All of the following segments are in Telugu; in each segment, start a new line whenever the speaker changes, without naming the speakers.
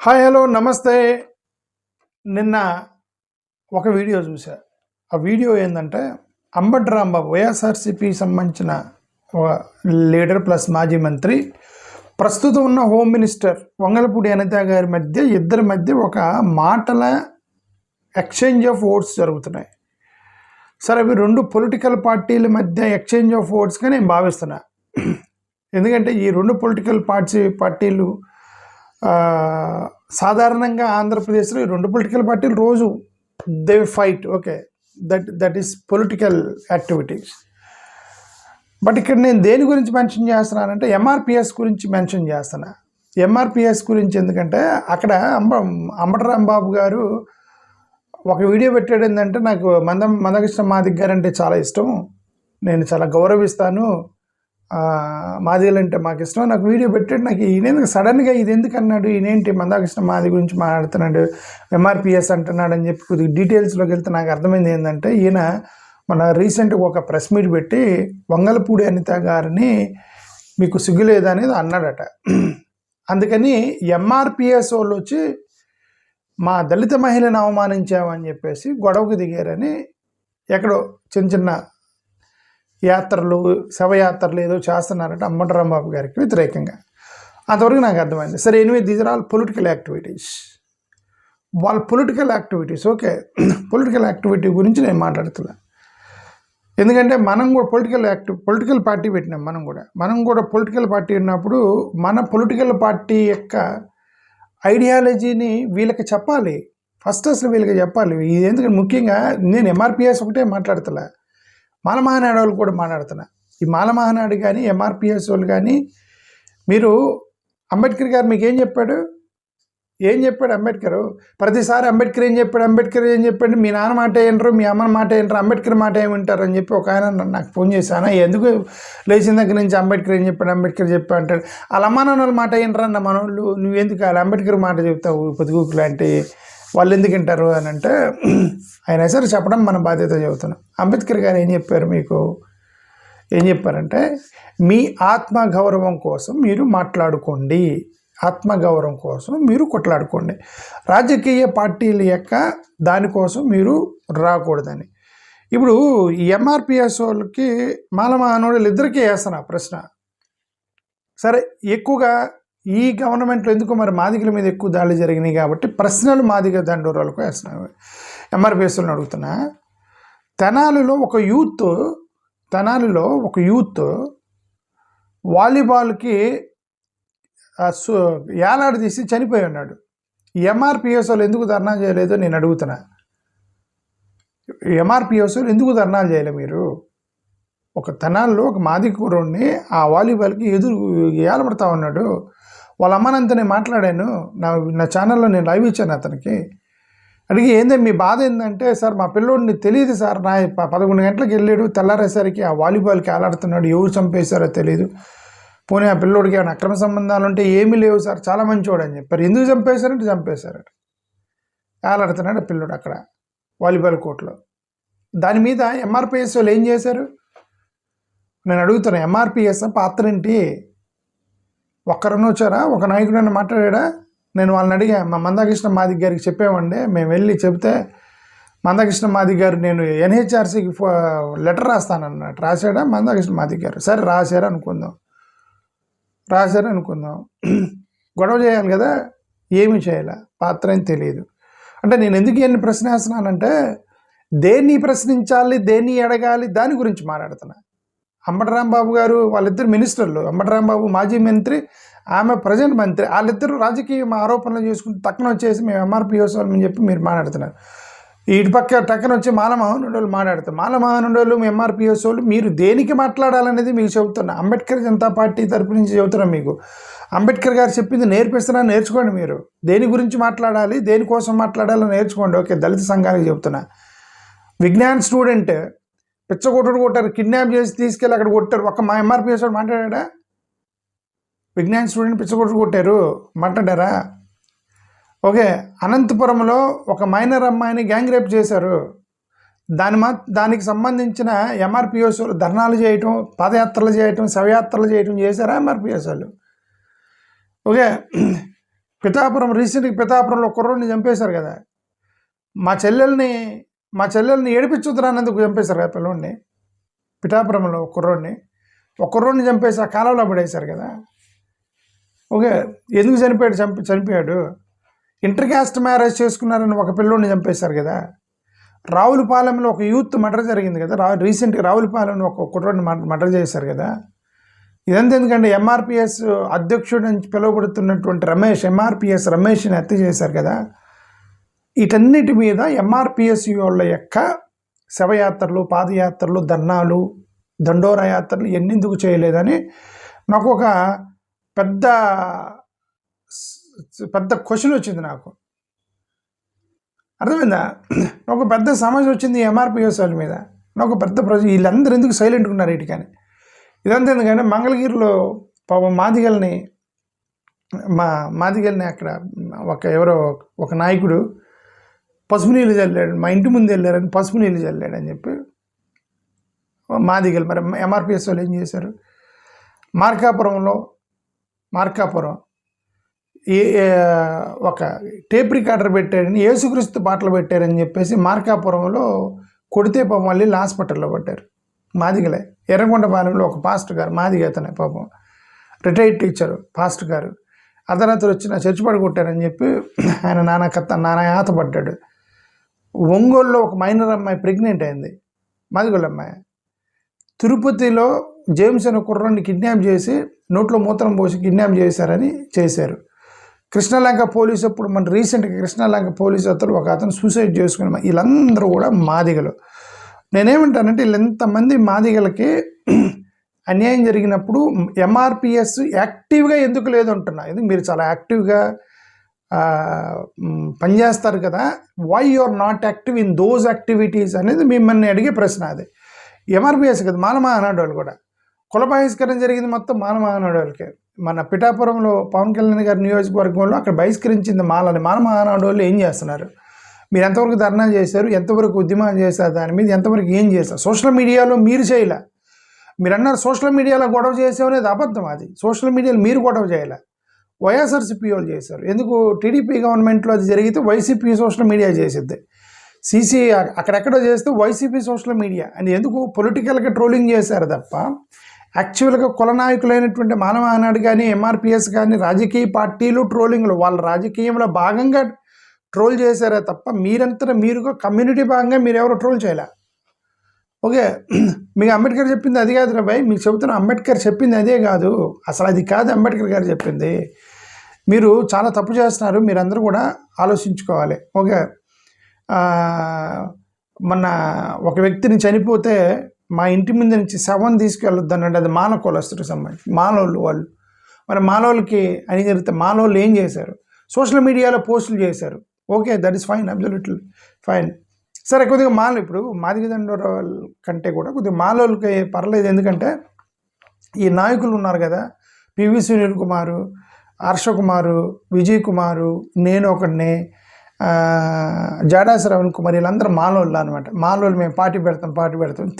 హాయ్ హలో నమస్తే. నిన్న ఒక వీడియో చూసా. ఆ వీడియో ఏంటంటే అంబటి రాంబాబు వైఎస్ఆర్సీపీ సంబంధించిన లీడర్ ప్లస్ మాజీ మంత్రి, ప్రస్తుతం ఉన్న హోమ్ మినిస్టర్ వంగలపూడి అనిత గారి మధ్య ఇద్దరి మధ్య ఒక మాటల ఎక్స్చేంజ్ ఆఫ్ ఓట్స్ జరుగుతున్నాయి. సరే, అవి రెండు పొలిటికల్ పార్టీల మధ్య ఎక్స్చేంజ్ ఆఫ్ ఓట్స్గా నేను భావిస్తున్నా. ఎందుకంటే ఈ రెండు పొలిటికల్ పార్టీలు సాధారణంగా ఆంధ్రప్రదేశ్లో ఈ రెండు పొలిటికల్ పార్టీలు రోజు they fight. Okay, that is political activities. But ఇక్కడ నేను దేని గురించి మెన్షన్ చేస్తున్నానంటే ఎంఆర్పిఎస్ గురించి మెన్షన్ చేస్తున్నా. ఎంఆర్పిఎస్ గురించి ఎందుకంటే అక్కడ అంబటి రాంబాబు గారు ఒక వీడియో పెట్టాడు. ఏంటంటే నాకు మందకృష్ణ మాదిగ గారు అంటే చాలా ఇష్టం, నేను చాలా గౌరవిస్తాను, మాదిగలు అంటే మాకు ఇష్టం. నాకు వీడియో పెట్టాడు. నాకు ఈయన సడన్గా ఇది ఎందుకు అన్నాడు, ఈయనేంటి మందకృష్ణ మాది గురించి మాట్లాడుతున్నాడు, ఎంఆర్పిఎస్ అంటున్నాడు అని చెప్పి కొద్దిగా డీటెయిల్స్లోకి వెళ్తే నాకు అర్థమైంది ఏంటంటే, ఈయన మన రీసెంట్గా ఒక ప్రెస్ మీట్ పెట్టి వంగలపూడి అనిత గారిని మీకు సిగ్గులేదా అనేది అన్నాడట. అందుకని ఎంఆర్పిఎస్ వాళ్ళు వచ్చి మా దళిత మహిళను అవమానించామని చెప్పేసి గొడవకు దిగారని ఎక్కడో చిన్న చిన్న యాత్రలు, శవయాత్రలు ఏదో చేస్తున్నారట అంబటి రాంబాబు గారికి వ్యతిరేకంగా. అంతవరకు నాకు అర్థమైంది. సరే, anyway these are all political activities. వాళ్ళ political activities. Okay, political activity గురించి నేను మాట్లాడుతున్నా. ఎందుకంటే మనం కూడా పొలిటికల్ పార్టీ పెట్టినాం. మనం కూడా పొలిటికల్ పార్టీ ఉన్నప్పుడు మన పొలిటికల్ పార్టీ యొక్క ఐడియాలజీని వీళ్ళకి చెప్పాలి. ఫస్ట్ అసలు వీళ్ళకి చెప్పాలి. ఇది ఎందుకంటే ముఖ్యంగా నేను ఎంఆర్పిఎస్ ఒకటే మాట్లాడుతున్నా, మాల మహానాడు వాళ్ళు కూడా మాట్లాడుతున్నా. ఈ మాల మహానాడు కానీ ఎంఆర్పిఎస్ వాళ్ళు కానీ, మీరు అంబేద్కర్ గారు మీకు ఏం చెప్పాడు అంబేద్కర్? ప్రతిసారి అంబేద్కర్ ఏం చెప్పాడు, మీ నాన్న మాట ఏంటారు, మీ అమ్మని మాట ఏంటారు, అంబేద్కర్ మాట ఏమింటారు అని చెప్పి ఒక ఆయన నాకు ఫోన్ చేశాను. ఎందుకు లేచిన దగ్గర నుంచి అంబేద్కర్ ఏం చెప్పాడు అంటాడు. వాళ్ళ అమ్మ నాన్నల మాట ఏంటారన్న మనోళ్ళు, నువ్వెందుకు వాళ్ళ అంబేద్కర్ మాట చెప్తావు పొద్దుగూకు లాంటి వాళ్ళు ఎందుకు వింటారు అని అంటే, ఆయన సరే చెప్పడం మన బాధ్యత చెబుతున్నాం. అంబేద్కర్ గారు ఏం చెప్పారంటే, మీ ఆత్మగౌరవం కోసం మీరు మాట్లాడుకోండి, ఆత్మగౌరవం కోసం మీరు కొట్లాడుకోండి, రాజకీయ పార్టీల యొక్క దానికోసం మీరు రాకూడదని. ఇప్పుడు ఎంఆర్పిఎస్ వాళ్ళకి మాల మహానాడులు ఇద్దరికీ వేస్తున్నా ప్రశ్న. సరే, ఎక్కువగా ఈ గవర్నమెంట్లో ఎందుకు మరి మాదిగల మీద ఎక్కువ దాడులు జరిగినాయి కాబట్టి ప్రశ్నలు మాదిగ దండోరాలకు వేస్తున్నాయి. ఎంఆర్పిఎస్లను అడుగుతున్నా, తెనాలిలో ఒక యూత్ వాలీబాల్కి ఏలాడు తీసి చనిపోయి ఉన్నాడు. ఎంఆర్పిఎస్ వాళ్ళు ఎందుకు ధర్నా చేయలేదో నేను అడుగుతున్నా. ఎంఆర్పిఎస్ వాళ్ళు ఎందుకు ధర్నాలు చేయలే మీరు? ఒక తెనాల్లో ఒక మాదిగ కుర్రోడిని ఆ వాలీబాల్కి ఎదురు ఏలబడతా ఉన్నాడు. వాళ్ళ అమ్మనంతా నేను మాట్లాడాను, నా ఛానల్లో నేను లైవ్ ఇచ్చాను. అతనికి అడిగి ఏందే మీ బాధ ఏంటంటే, సార్ మా పిల్లోడిని తెలియదు సార్, నా 11 గంటలకు వెళ్ళాడు, తెల్లారేసరికి ఆ వాలీబాల్కి ఆలాడుతున్నాడు, ఎవరు చంపేశారో తెలియదు, పోనీ ఆ పిల్లోడికి ఏమైనా అక్రమ సంబంధాలు ఉంటే ఏమీ లేవు సార్, చాలా మంచివాడు అని చెప్పారు. ఎందుకు చంపేశారంటే చంపేశారట. ఆలాడుతున్నాడు ఆ పిల్లోడు అక్కడ వాలీబాల్ కోర్టులో. దాని మీద ఎంఆర్పిఎస్ వాళ్ళు ఏం చేశారు నేను అడుగుతాను. ఎంఆర్పిఎస్ పాత్రేంటి? ఒక్కరన్నా వచ్చారా? ఒక నాయకుడన్నా మాట్లాడా? నేను వాళ్ళని అడిగా, మా మందకృష్ణ మాదిగ గారికి చెప్పామండి, మేము వెళ్ళి చెప్తే మందకృష్ణ మాదిగ గారు నేను ఎన్హెచ్ఆర్సీకి లెటర్ రాస్తానన్నట్టు రాశాడా మందకృష్ణ మాదిగ గారు? సరే రాశారు అనుకుందాం, గొడవ చేయాలి కదా, ఏమి చేయాలి, పాత్ర అని తెలియదు. అంటే నేను ఎందుకు ఎన్ని ప్రశ్న వేస్తున్నానంటే, దేన్ని ప్రశ్నించాలి, దేన్ని అడగాలి, దాని గురించి మాట్లాడుతున్నా. అంబటి రాంబాబు గారు వాళ్ళిద్దరు మినిస్టర్లు, అంబటి రాంబాబు మాజీ మంత్రి, ఆమె ప్రజెంట్ మంత్రి, వాళ్ళిద్దరు రాజకీయ ఆరోపణలు చేసుకుంటూ తక్కన వచ్చేసి మేము ఎంఆర్పిఎస్ వాళ్ళని చెప్పి మీరు మాట్లాడుతున్నారు. ఇటు పక్క టక్కన వచ్చి మాల మహానాడు వాళ్ళు మాట్లాడతారు. మాల మహానాడు వాళ్ళు ఎంఆర్పిఎస్ వాళ్ళు మీరు దేనికి మాట్లాడాలనేది మీకు చెబుతున్నా. అంబేద్కర్ జనతా పార్టీ తరపు నుంచి చెబుతున్నా మీకు. అంబేద్కర్ గారు చెప్పింది నేర్చుకోండి. మీరు దేని గురించి మాట్లాడాలి, దేనికోసం మాట్లాడాలో నేర్చుకోండి. ఓకే, దళిత సంఘానికి చెబుతున్నా. విజ్ఞాన్ స్టూడెంట్ కొట్టారు, కిడ్నాప్ చేసి తీసుకెళ్ళి అక్కడ కొట్టారు. మా ఎంఆర్పిఎస్ వాడు మాట్లాడా? విజ్ఞాన్ స్టూడెంట్ కొట్టారు, మాట్లాడారా? ఓకే, అనంతపురంలో ఒక మైనర్ అమ్మాయిని గ్యాంగ్ రేప్ చేశారు. దానికి సంబంధించిన ఎంఆర్పిఎస్ వాళ్ళు ధర్నాలు చేయటం, పాదయాత్రలు చేయటం, శవయాత్రలు చేయటం చేశారా ఎంఆర్పిఎస్ వాళ్ళు? ఓకే, పిఠాపురం రీసెంట్గా పిఠాపురంలో కుర్రోడిని చంపేశారు కదా, మా చెల్లెల్ని ఏడిపించుద్దురానందుకు చంపేశారు కదా పిల్లోడిని. పిఠాపురంలో కుర్రోడిని చంపేసి ఆ కాలంలో పడేశారు కదా. ఓకే, ఎందుకు చనిపోయాడు? ఇంటర్ క్యాస్ట్ మ్యారేజ్ చేసుకున్నారని ఒక పిల్లోడిని చంపేశారు కదా. రావులపాలెంలో ఒక యూత్ మర్డర్ జరిగింది కదా, రీసెంట్గా రావులపాలెంలో ఒక కుర్రోడిని మర్డర్ చేశారు కదా. ఇదంతా ఎందుకంటే ఎంఆర్పిఎస్ అధ్యక్షుడు అని పిలువబడుతున్నటువంటి ఎంఆర్పిఎస్ రమేష్ని హత్య చేశారు కదా. వీటన్నిటి మీద ఎంఆర్పిఎస్ వాళ్ళ యొక్క శవయాత్రలు, పాదయాత్రలు, ధర్నాలు, దండోరా యాత్రలు ఎన్నెందుకు చేయలేదని నాకు ఒక పెద్ద క్వశ్చన్ వచ్చింది. నాకు అర్థమైందా? నాకు పెద్ద సమస్య వచ్చింది ఎంఆర్పిఎస్ వాళ్ళ మీద. నాకు పెద్ద వీళ్ళందరూ ఎందుకు సైలెంట్గా ఉన్నారు వీటికని. ఇదంతా ఎందుకంటే మంగళగిరిలో పాపం మాదిగల్ని అక్కడ ఒక నాయకుడు పసుపు నీళ్ళు చల్లాడు, మా ఇంటి ముందు వెళ్ళారని పసుపు నీళ్ళు చల్లాడు అని చెప్పి మాదిగలు. మరి ఎంఆర్పిఎస్ వాళ్ళు ఏం చేశారు? మార్కాపురం ఒక టేప్ రికార్డర్ పెట్టారని, యేసుక్రీస్తు పాటలు పెట్టారని చెప్పేసి మార్కాపురంలో కొడితే పాపం వాళ్ళు హాస్పిటల్లో పడ్డారు మాదిగలే. ఎర్రగొండపాలెంలో ఒక పాస్టర్ గారు మాదిగ, అతనే పాపం రిటైర్డ్ టీచరు పాస్టర్ గారు, అర్ధరాత్రి వచ్చి నా చర్చి పడగొట్టారని చెప్పి ఆయన నానా యాతపడ్డాడు. ఒంగోలులో ఒక మైనర్ అమ్మాయి ప్రెగ్నెంట్ అయింది, మాదిగోళ్ళ అమ్మాయి. తిరుపతిలో జేమ్స్ అనే కుర్రాన్ని కిడ్నాప్ చేసి నోట్లో మూత్రం పోసి కిడ్నాప్ చేశారు. కృష్ణలంక పోలీసు అప్పుడు మన రీసెంట్గా కృష్ణలంక పోలీసు ఒక అతను సూసైడ్ చేసుకుని, వీళ్ళందరూ కూడా మాదిగలు. నేనేమంటానంటే వీళ్ళెంతమంది మాదిగలకి అన్యాయం జరిగినప్పుడు ఎంఆర్పిఎస్ యాక్టివ్గా ఎందుకు లేదు అంటున్నా. ఎందుకు మీరు చాలా యాక్టివ్గా పనిచేస్తారు కదా, why you are not active in those activities అనేది మిమ్మల్ని అడిగే ప్రశ్న. అది ఎంఆర్పిఎస్ కదా, మానమహానాడు వాళ్ళు కూడా కుల బహిష్కరణ జరిగింది మొత్తం మానమహానాడు వాళ్ళకే. మన పిఠాపురంలో పవన్ కళ్యాణ్ గారి నియోజకవర్గంలో అక్కడ బహిష్కరించింది మానమహానాడు వాళ్ళు ఏం చేస్తున్నారు? మీరు ఎంతవరకు ధర్నా చేశారు, ఎంతవరకు ఉద్యమాలు చేశారు, దాని మీద ఎంతవరకు ఏం చేశారు? సోషల్ మీడియాలో మీరు చేయలే. మీరు అన్నారు సోషల్ మీడియాలో గొడవ చేసేవనేది అబద్ధం. అది సోషల్ మీడియాలో మీరు గొడవ చేయలే, వైఎస్ఆర్సీపీ వాళ్ళు చేశారు. ఎందుకు? టీడీపీ గవర్నమెంట్లో అది జరిగితే వైసీపీ సోషల్ మీడియా చేసిద్ది, సీసీ అక్కడెక్కడో చేస్తే వైసీపీ సోషల్ మీడియా అని. ఎందుకు? పొలిటికల్గా ట్రోలింగ్ చేశారు తప్ప యాక్చువల్గా కుల నాయకులైనటువంటి మానవనాడు కానీ ఎంఆర్పిఎస్ కానీ రాజకీయ పార్టీలు ట్రోలింగ్లు వాళ్ళ రాజకీయంలో భాగంగా ట్రోల్ చేశారే తప్ప మీరంతా మీరుగా కమ్యూనిటీ భాగంగా మీరు ఎవరు ట్రోల్ చేయలే. ఓకే, మీకు అంబేద్కర్ చెప్పింది అది కాదు రా భయ్, మీకు చెబుతున్న అంబేద్కర్ చెప్పింది అదే కాదు, అసలు అది కాదు అంబేద్కర్ గారు చెప్పింది. మీరు చాలా తప్పు చేస్తున్నారు, మీరందరూ కూడా ఆలోచించుకోవాలి. ఓకే, మొన్న ఒక వ్యక్తిని చనిపోతే మా ఇంటి ముందు నుంచి శవం తీసుకెళ్ళొద్దు అన్నాడు. అది మాల కులస్తుడికి సంబంధించి మాలోళ్ళు వాళ్ళు. మరి మాలోళ్ళకి అని జరిగితే మాలోళ్ళు ఏం చేశారు? సోషల్ మీడియాలో పోస్టులు చేశారు. Okay, that is fine, absolutely fine. సరే, కొద్దిగా ఇప్పుడు మాదిగ దండోరాల కంటే కూడా కొద్దిగా మాలోళ్ళకి పర్లేదు. ఎందుకంటే ఈ నాయకులు ఉన్నారు కదా, పివి సునీల్ కుమారు, హర్ష కుమారు, విజయ్ కుమారు, నేను ఒకడిని, జాడా శ్రవణ్ కుమార్, వీళ్ళందరూ మాలోళ్ళు అనమాట. మాలోళ్ళు మేము పార్టీ పెడతాం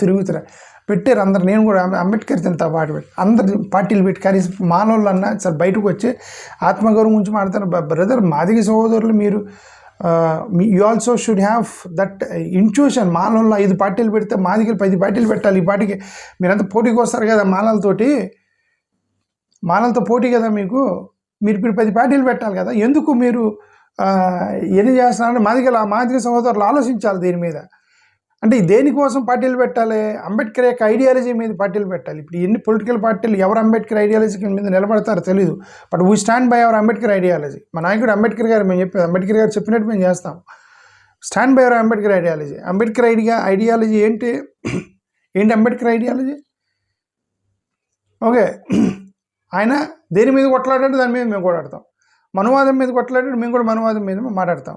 తిరుగుతున్నారు పెట్టారు అందరు. నేను కూడా అంబేద్కర్ తింటా పార్టీ పెట్టి అందరు పార్టీలు పెట్టి కనీసం మాలోళ్ళు అన్నా సరే బయటకు వచ్చి ఆత్మగౌరవం గురించి మాట్లాడతారు. బ్రదర్, మాదిగ సహోదరులు మీరు you also should have that intuition. మాలోళ్ళు 5 పార్టీలు పెడితే మాదిగలు 10 పార్టీలు పెట్టాలి. ఈ పార్టీకి మీరంతా పోటీకి వస్తారు కదా మాలలతో పోటీ కదా మీరు ఇప్పుడు 10 పార్టీలు పెట్టాలి కదా. ఎందుకు మీరు ఎన్ని చేస్తున్నారంటే మాదిగ సహోదరులు ఆలోచించాలి దీని మీద. అంటే దేనికోసం పార్టీలు పెట్టాలి? అంబేద్కర్ యొక్క ఐడియాలజీ మీద పార్టీలు పెట్టాలి. ఇప్పుడు ఎన్ని పొలిటికల్ పార్టీలు ఎవరు అంబేద్కర్ ఐడియాలజీ మీద నిలబడతారో తెలియదు, but we stand by our Ambedkar ideology. మా నాయకుడు అంబేద్కర్ గారు మేము చెప్పేది, అంబేద్కర్ గారు చెప్పినట్టు మేము చేస్తాం. Stand by our Ambedkar ideology. Ambedkar ideology ఏంటి అంబేద్కర్ ఐడియాలజీ? ఓకే, ఆయన దేని మీద కొట్లాడాడు దాని మీద మేము కొట్లాడతాం. మనువాదం మీద కొట్లాడాడు, మేము కూడా మనువాదం మీద మాట్లాడతాం.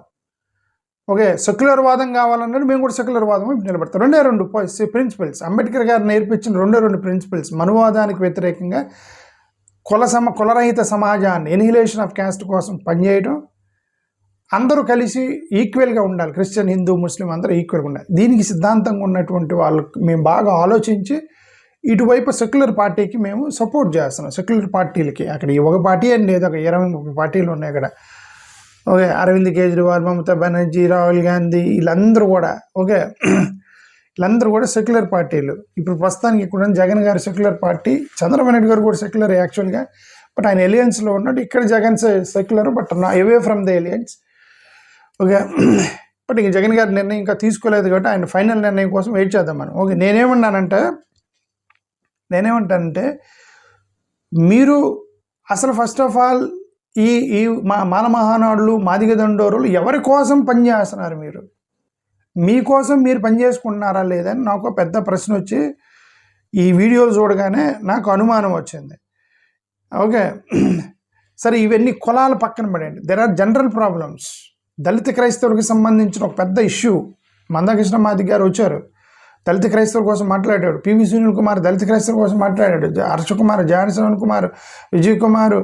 ఓకే, సెక్యులర్ వాదం కావాలన్నాడు, మేము కూడా సెక్యులర్ వాదం నిలబడతాం. 2 ప్రిన్సిపల్స్ అంబేద్కర్ గారు నేర్పించిన 2 ప్రిన్సిపల్స్. మనువాదానికి వ్యతిరేకంగా కులరహిత సమాజాన్ని, ఎనిహిలేషన్ ఆఫ్ క్యాస్ట్ కోసం పనిచేయడం, అందరూ కలిసి ఈక్వల్గా ఉండాలి. క్రిస్టియన్, హిందూ, ముస్లిం అందరూ ఈక్వల్గా ఉండాలి. దీనికి సిద్ధాంతంగా ఉన్నటువంటి వాళ్ళకి మేము బాగా ఆలోచించి ఇటువైపు సెక్యులర్ పార్టీకి మేము సపోర్ట్ చేస్తున్నాం. సెక్యులర్ పార్టీలకి అక్కడ ఒక పార్టీ అని లేదు, ఒక 20-30 పార్టీలు ఉన్నాయి అక్కడ. ఓకే, అరవింద్ కేజ్రీవాల్, మమతా బెనర్జీ, రాహుల్ గాంధీ, వీళ్ళందరూ కూడా ఓకే వీళ్ళందరూ కూడా సెక్యులర్ పార్టీలు. ఇప్పుడు ప్రస్తుతానికి ఇక్కడ జగన్ గారు సెక్యులర్ పార్టీ, చంద్రబాబు నాయుడు గారు కూడా సెక్యులర్ యాక్చువల్గా, బట్ ఆయన ఎలియన్స్లో ఉన్నాడు. ఇక్కడ జగన్ సెక్యులర్, బట్ నా away from the aliens. Okay, but ఇంక జగన్ గారి నిర్ణయం ఇంకా తీసుకోలేదు కాబట్టి ఆయన ఫైనల్ నిర్ణయం కోసం వెయిట్ చేద్దాం మనం. ఓకే, నేనేమంటానంటే మీరు అసలు ఫస్ట్ ఆఫ్ ఆల్ ఈ ఈ మాన మహానాడులు, మాదిగ దండోరులు ఎవరి కోసం పనిచేస్తున్నారు? మీకోసం మీరు పనిచేసుకుంటున్నారా లేదని నాకు పెద్ద ప్రశ్న వచ్చి ఈ వీడియోలు చూడగానే నాకు అనుమానం వచ్చింది. ఓకే, సరే ఇవన్నీ కులాలు పక్కన పడండి, దెర్ ఆర్ జనరల్ ప్రాబ్లమ్స్. దళిత క్రైస్తవులకు సంబంధించిన ఒక పెద్ద ఇష్యూ. మందకృష్ణ మాదిగ గారు వచ్చారు, దళిత క్రైస్తవుల కోసం మాట్లాడాడు. పివి సునీల్ కుమార్ దళిత క్రైస్తవుల కోసం మాట్లాడాడు. హర్ష కుమార్, జాన్సన్ కుమార్, విజయ్ కుమార్,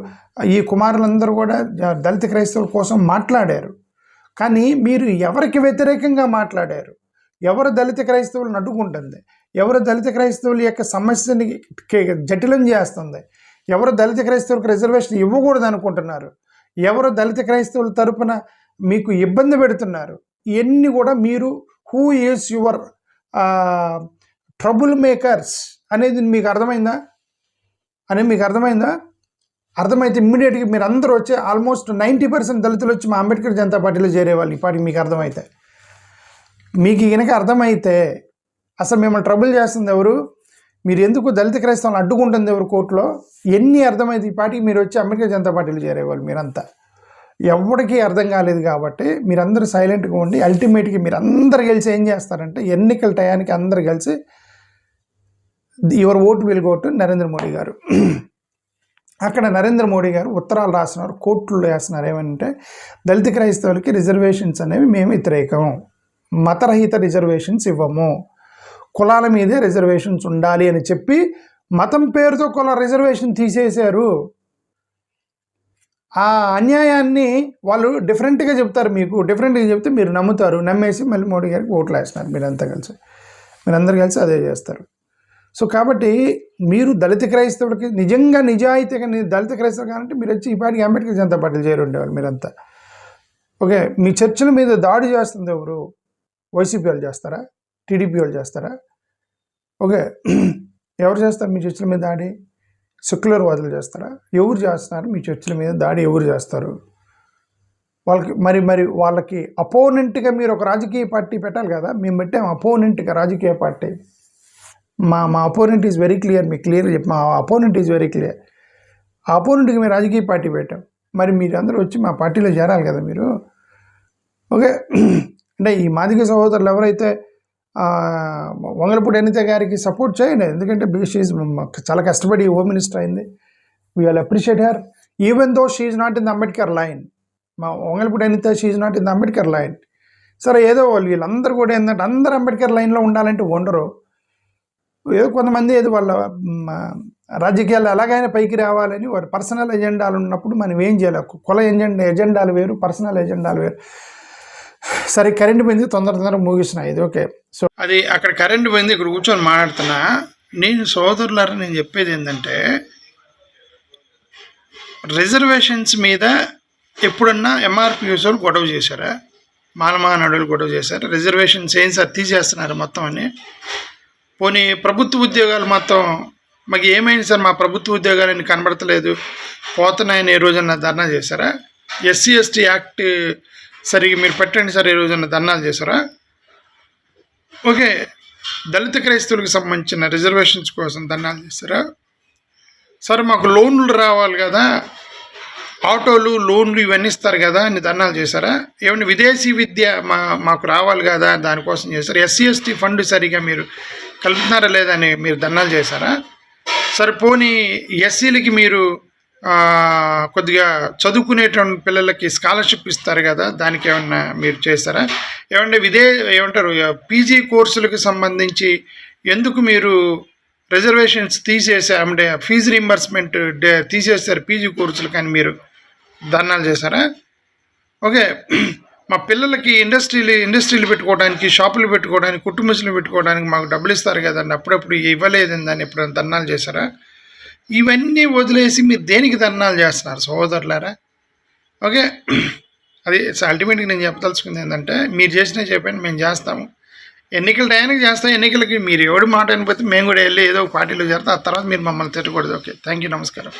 ఈ కుమారులందరూ కూడా దళిత క్రైస్తవుల కోసం మాట్లాడారు. కానీ మీరు ఎవరికి వ్యతిరేకంగా మాట్లాడారు? ఎవరు దళిత క్రైస్తవులను అడ్డుకుంటుంది? ఎవరు దళిత క్రైస్తవుల యొక్క సమస్యని జటిలం చేస్తుంది? ఎవరు దళిత క్రైస్తవులకు రిజర్వేషన్ ఇవ్వకూడదు అనుకుంటున్నారు? ఎవరు దళిత క్రైస్తవుల తరపున మీకు ఇబ్బంది పెడుతున్నారు? ఇవన్నీ కూడా మీరు who is your trouble makers అనేది మీకు అర్థమైందా? అర్థమైతే ఇమ్మీడియట్గా మీరు అందరూ వచ్చి ఆల్మోస్ట్ 90% దళితులు వచ్చి మా అంబేద్కర్ జనతా పార్టీలో చేరేవాళ్ళు. ఈ పార్టీ మీకు అర్థమైతే, మీకు కనుక అర్థమైతే అసలు మిమ్మల్ని ట్రబుల్ చేస్తుంది ఎవరు? మీరు ఎందుకు దళిత క్రైస్తవులను అడ్డుకుంటుంది ఎవరు కోర్టులో? ఎన్ని అర్థమైతే ఈ పార్టీకి మీరు వచ్చి అంబేద్కర్ జనతా పార్టీలో చేరేవాళ్ళు. మీరంతా ఎవరికి అర్థం కాలేదు కాబట్టి మీరందరూ సైలెంట్గా ఉండి అల్టిమేట్గా మీరు అందరు కలిసి ఏం చేస్తారంటే ఎన్నికల టయానికి అందరు కలిసి your vote will go to Narendra Modi గారు. అక్కడ నరేంద్ర మోడీ గారు ఉత్తరాలు రాస్తున్నారు, కోర్టులు వేస్తున్నారు. ఏమంటే దళిత క్రైస్తవులకి రిజర్వేషన్స్ అనేవి మేము వ్యతిరేకం, మతరహిత రిజర్వేషన్స్ ఇవ్వము, కులాల మీదే రిజర్వేషన్స్ ఉండాలి అని చెప్పి మతం పేరుతో కుల రిజర్వేషన్ తీసేశారు. ఆ అన్యాయాన్ని వాళ్ళు డిఫరెంట్గా చెప్తారు, మీకు డిఫరెంట్గా చెప్తే మీరు నమ్ముతారు, నమ్మేసి మళ్ళీ మోడీ గారికి ఓట్లు వేస్తున్నారు. మీరందరూ కలిసి అదే చేస్తారు. సో కాబట్టి మీరు దళిత క్రైస్తవులకి నిజంగా నిజాయితీగా దళిత క్రైస్తవులు కావాలంటే మీరు వచ్చి ఈ పార్టీకి అంబేద్కర్ జనతా పార్టీలు చేరుండేవాళ్ళు మీరంతా. ఓకే, మీ చర్చల మీద దాడి చేస్తుంది ఎవరు? వైసీపీ వాళ్ళు చేస్తారా? టీడీపీ వాళ్ళు చేస్తారా? ఓకే, ఎవరు చేస్తారు మీ చర్చల మీద దాడి? సెక్యులర్ వాదులు చేస్తారా? ఎవరు చేస్తున్నారు మీ చర్చల మీద దాడి? ఎవరు చేస్తారు? మరి వాళ్ళకి అపోనెంట్గా మీరు ఒక రాజకీయ పార్టీ పెట్టాలి కదా. మేము పెట్టాము అపోనెంట్గా రాజకీయ పార్టీ. మా అపోనెంట్ ఈజ్ వెరీ క్లియర్. మీకు క్లియర్ చెప్పి మా అపోనెంట్ ఈజ్ వెరీ క్లియర్. ఆ అపోనెంట్కి మేము రాజకీయ పార్టీ పెట్టాం. మరి మీరు అందరూ వచ్చి మా పార్టీలో చేరాలి కదా మీరు. ఓకే, అంటే ఈ మాదిగ సహోదరులు ఎవరైతే వంగలపూడి అనిత గారికి సపోర్ట్ చేయండి, ఎందుకంటే షీఈ్ చాలా కష్టపడి హోమ్ మినిస్టర్ అయింది. We will appreciate her even though she is not in the Ambedkar line. మా Vangalapudi Anitha she is not in the Ambedkar line. సరే, ఏదో వీళ్ళందరూ కూడా ఏంటంటే అందరూ అంబేద్కర్ లైన్లో ఉండాలంటే ఉండరు. ఏదో కొంతమంది ఏదో వాళ్ళ రాజకీయాలు ఎలాగైనా పైకి రావాలని వారి పర్సనల్ ఎజెండాలు ఉన్నప్పుడు మనం ఏం చేయాలి? కుల ఎజెండాలు వేరు, పర్సనల్ ఎజెండాలు వేరు. సరే, కరెంటు పోయింది, తొందరగా ముగిస్తున్నాయి ఇది. ఓకే, సో అది అక్కడ కరెంటు పోయింది, ఇక్కడ కూర్చొని మాట్లాడుతున్నా. నేను సోదరులారా, నేను చెప్పేది ఏంటంటే రిజర్వేషన్స్ మీద ఎప్పుడన్నా ఎంఆర్పిఎస్ వాళ్ళు గొడవ చేశారా? మానమహానాడులు గొడవ చేశారు. రిజర్వేషన్స్ ఏం సార్ తీసేస్తున్నారు మొత్తం అని. పోనీ ప్రభుత్వ ఉద్యోగాలు మొత్తం మాకు ఏమైంది సార్, మా ప్రభుత్వ ఉద్యోగాలని కనబడతలేదు, పోతున్నాయని ఏ రోజన్నా ధర్నా చేశారా? ఎస్సీ ఎస్టీ యాక్ట్ సరిగ్గా మీరు పెట్టండి సార్, ఏ రోజన్నా ధర్నాలు చేశారా? ఓకే, దళిత క్రైస్తవులకు సంబంధించిన రిజర్వేషన్స్ కోసం ధర్నాలు చేశారా? సార్ మాకు లోన్లు రావాలి కదా, ఆటోలు లోన్లు ఇవన్నీ ఇస్తారు కదా అని ధర్నాలు చేశారా? ఏమన్నా విదేశీ విద్య మాకు రావాలి కదా దానికోసం చేశారు? ఎస్సీ ఎస్టీ ఫండ్ సరిగా మీరు కలుపుతున్నారా లేదా అని మీరు ధర్నాలు చేశారా? సరే, పోనీ ఎస్సీలకి మీరు కొద్దిగా చదువుకునేటువంటి పిల్లలకి స్కాలర్షిప్ ఇస్తారు కదా, దానికి ఏమన్నా మీరు చేస్తారా? ఏమంటారు పీజీ కోర్సులకు సంబంధించి ఎందుకు మీరు రిజర్వేషన్స్ తీసేసా ఫీజు రీంబర్స్మెంట్ తీసేస్తారు పీజీ కోర్సులు, కానీ మీరు ధర్నాలు చేశారా? ఓకే, మా పిల్లలకి ఇండస్ట్రీలు పెట్టుకోవడానికి, షాపులు పెట్టుకోవడానికి, కుటుంబస్తులు పెట్టుకోవడానికి మాకు డబ్బులు ఇస్తారు కదండి, అప్పుడప్పుడు ఇవ్వలేదని దాన్ని ఎప్పుడైనా ధర్నాలు చేశారా? ఇవన్నీ వదిలేసి మీరు దేనికి ధర్నాలు చేస్తున్నారు సోదరులారా? ఓకే, అది అల్టిమేట్గా నేను చెప్పదలుచుకుంది ఏంటంటే మీరు చేసినా చెప్పండి, మేము చేస్తాము. ఎన్నికల టయానికి చేస్తాం. ఎన్నికలకి మీరు ఎవడు మాట అనిపోతే మేము కూడా వెళ్ళి ఏదో ఒక పార్టీలో చేస్తాం. ఆ తర్వాత మీరు మమ్మల్ని తిట్టకూడదు. ఓకే, థ్యాంక్ యూ, నమస్కారం.